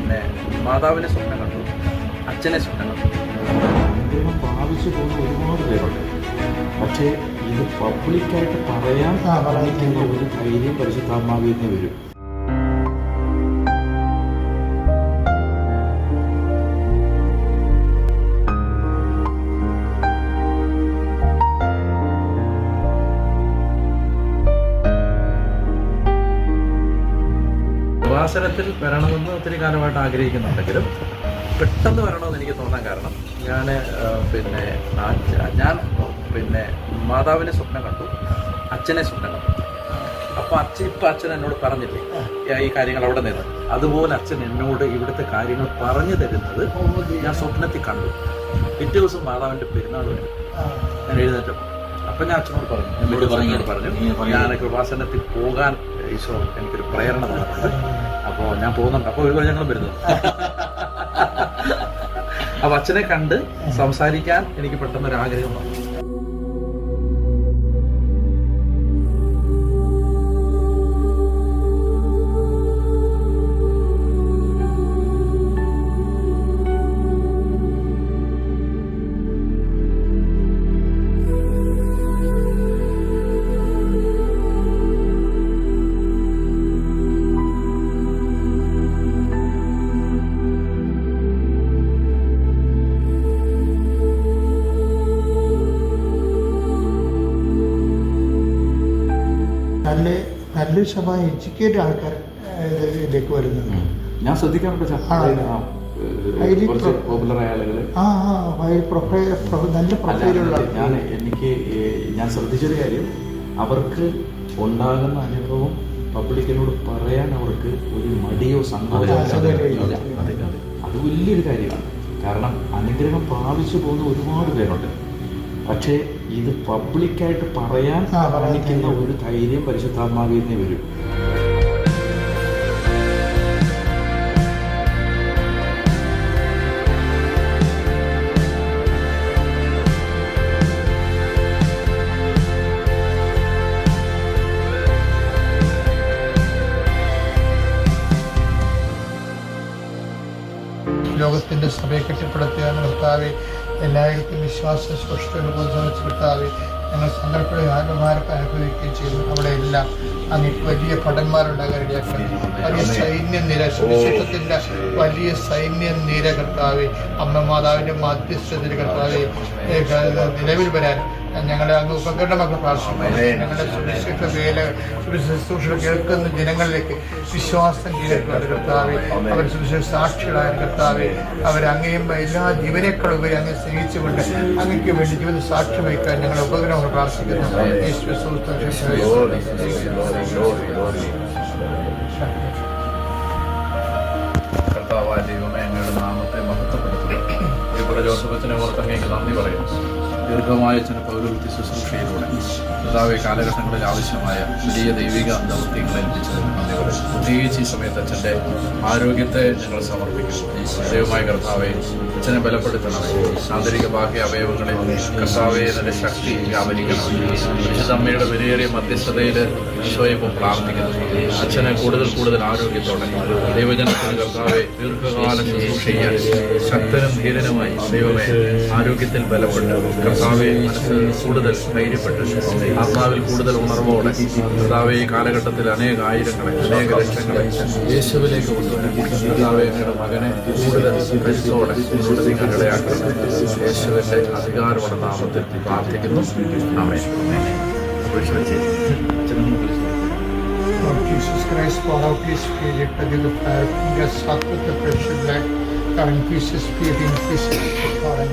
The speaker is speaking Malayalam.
പിന്നെ മാതാവിനെ സ്വപ്നം കണ്ടു, അച്ഛനെ സ്വപ്നം കണ്ടു. അനുഗ്രഹം പ്രാപിച്ചു പോകുന്ന ഒരുപാട് പേരുണ്ട്. പക്ഷേ ഇത് പബ്ലിക്കായിട്ട് പറയാൻ പറഞ്ഞിട്ടുള്ള ഒരു ധൈര്യം പരിശുദ്ധാത്മാവിൽ നിന്ന് വരും. കൃപാസനത്തിൽ വരണമെന്ന് ഒത്തിരി കാലമായിട്ട് ആഗ്രഹിക്കുന്നുണ്ടെങ്കിലും പെട്ടെന്ന് വരണമെന്ന് എനിക്ക് തോന്നാൻ കാരണം ഞാൻ മാതാവിനെ സ്വപ്നം കണ്ടു, അച്ഛനെ സ്വപ്നം കണ്ടു. അപ്പോൾ അച്ഛൻ എന്നോട് പറഞ്ഞില്ലേ ഈ കാര്യങ്ങൾ അവിടെ നിന്ന്, അതുപോലെ അച്ഛൻ എന്നോട് ഇവിടുത്തെ കാര്യങ്ങൾ പറഞ്ഞു തരുന്നത് ഞാൻ സ്വപ്നത്തിൽ കണ്ടു. പിറ്റേ ദിവസം മാതാവിൻ്റെ പെരുന്നാൾ വരും. ഞാൻ എഴുന്നേറ്റപ്പോൾ അപ്പം ഞാൻ അച്ഛനോട് പറഞ്ഞു ഞാൻ കൃപാസനത്തിൽ പോകാൻ ഈശോ എനിക്കൊരു പ്രേരണ തന്നിട്ടുണ്ട്, അപ്പോൾ ഞാൻ പോകുന്നുണ്ട്. അപ്പോൾ ഒരു ഞങ്ങളും വരുന്നത്. അപ്പോൾ അച്ഛനെ കണ്ട് സംസാരിക്കാൻ എനിക്ക് പെട്ടെന്നൊരാഗ്രഹം വന്നു. നല്ല ശതമാനം എഡ്യൂക്കേറ്റഡ് ആൾക്കാർ ഇതിലേക്ക് വരുന്നുണ്ട്. ഞാൻ ശ്രദ്ധിക്കാറുണ്ട്. പോപ്പുലറായ ആളുകൾ നല്ല പ്രൊഫൈലുള്ള ഞാൻ ശ്രദ്ധിച്ചൊരു കാര്യം, അവർക്ക് ഉണ്ടാകുന്ന അനുഭവം പബ്ലിക്കിനോട് പറയാൻ അവർക്ക് ഒരു മടിയോ സങ്കോചമോ ഇല്ല. അത് വലിയൊരു കാര്യമാണ്. കാരണം അനുഗ്രഹം പ്രാപിച്ചു പോകുന്ന ഒരുപാട് പേരുണ്ട്. പക്ഷേ ഇത് പബ്ലിക്കായിട്ട് പറയാൻ പറഞ്ഞിരിക്കുന്ന ഒരു ധൈര്യം പരിശുദ്ധാത്മാവിൽ നിന്ന് വരും. ലോകത്തിൻ്റെ സഭയെ കെട്ടിപ്പടുത്തുകയാണ് കർത്താവെ. എല്ലായിടത്തും വിശ്വാസ സ്പഷ്ടത കർത്താവെ. ഞങ്ങൾ സങ്കടപ്പെടുകയും ആത്മഭാരത്തെ അനുഭവിക്കുകയും ചെയ്യുന്നു. അവിടെ എല്ലാം അങ്ങ് വലിയ ഭടന്മാരുണ്ടാകാൻ ഇടയാക്കണം. വലിയ സൈന്യനിര, സുവിശേഷത്തിൻ്റെ വലിയ സൈന്യനിര കർത്താവെ, അമ്മ മാതാവിൻ്റെ മാധ്യസ്ഥതയിൽ കർത്താവെ നിലവിൽ വരാൻ ഞങ്ങളെ അങ്ങ് ഉപകരണമൊക്കെ പ്രാർത്ഥിക്കുന്നു. ഞങ്ങളുടെ സുരക്ഷിത വേല ശുശ്രൂഷ കേൾക്കുന്ന ജനങ്ങളിലേക്ക് വിശ്വാസം കീഴടക്കുവാൻ കർത്താവെ, അവർ സുരക്ഷിത സാക്ഷികളായ കർത്താവെ, അവരങ്ങയും എല്ലാ ജീവനേക്കാളും ഉപരി അങ്ങ് സ്നേഹിച്ചുകൊണ്ട് അങ്ങയ്ക്ക് വേണ്ടി ജീവിത സാക്ഷ്യം വയ്ക്കാൻ ഞങ്ങളുടെ ഉപകരണമൊക്കെ പ്രാർത്ഥിക്കുന്നു. കർത്താവായ ദൈവമേ, അങ്ങയുടെ നാമത്തെ മഹത്വപ്പെടുത്തുന്നു. ജോസഫച്ചനെ ഓർത്ത് അങ്ങേക്ക് നന്ദി പറയുന്നു. ദീർഘമായ ചില പൗരോഹിത്യ ശുശ്രൂഷയിലൂടെ കർത്താവെ കാലഘട്ടങ്ങളിൽ ആവശ്യമായ വലിയ ദൈവിക ദൗത്യങ്ങൾ ഏൽപ്പിച്ചതിന് നന്ദി പറയുന്നു. പ്രത്യേകിച്ച് ഈ സമയത്ത് അച്ഛൻ്റെ ആരോഗ്യത്തെ ഞങ്ങൾ സമർപ്പിക്കുന്നു. ദൈവമായ കർത്താവെ, അച്ഛനെ ബലപ്പെടുത്തണം. ആന്തരിക ബാഹ്യ അവയവങ്ങളിൽ കർത്താവെ നല്ല ശക്തി വ്യാപരിക്കണം. വിശുദ്ധമ്മയുടെ വിലയേറിയ മധ്യസ്ഥതയിൽ ഈശോയെ ഇപ്പോൾ പ്രാർത്ഥിക്കുന്നു. അച്ഛനെ കൂടുതൽ ആരോഗ്യത്തോടെ ദൈവജനത്തിന് കർത്താവെ ദീർഘകാല ശുശ്രൂഷ ചെയ്യാൻ ശക്തനും ധീരനുമായി ദൈവമേ ആരോഗ്യത്തിൽ ബലപ്പെട്ട് കർത്താവെ മനസ്സിൽ കൂടുതൽ ധൈര്യപ്പെട്ട് ആത്മാവിൽ കൂടുതൽ ഉണർവോടെ കർത്താവെ ഈ കാലഘട്ടത്തിൽ അനേക ലക്ഷങ്ങളെ യേശുവിലേക്ക് കൊണ്ടുവരാൻ കർത്താവെ അങ്ങയുടെ മകനെ കൂടുതൽ കരുത്തോടെ മുന്നോട്ട് നീക്കാൻ ഇടയാക്കണം. യേശുവിൻ്റെ അധികാരമുള്ള നാമത്തിൽ പ്രാർത്ഥിക്കുന്നു. ആമേൻ. Lord Jesus Christ, pour out His Spirit into the fire, bring us up with the precious blood, and increase His Spirit, increase His power.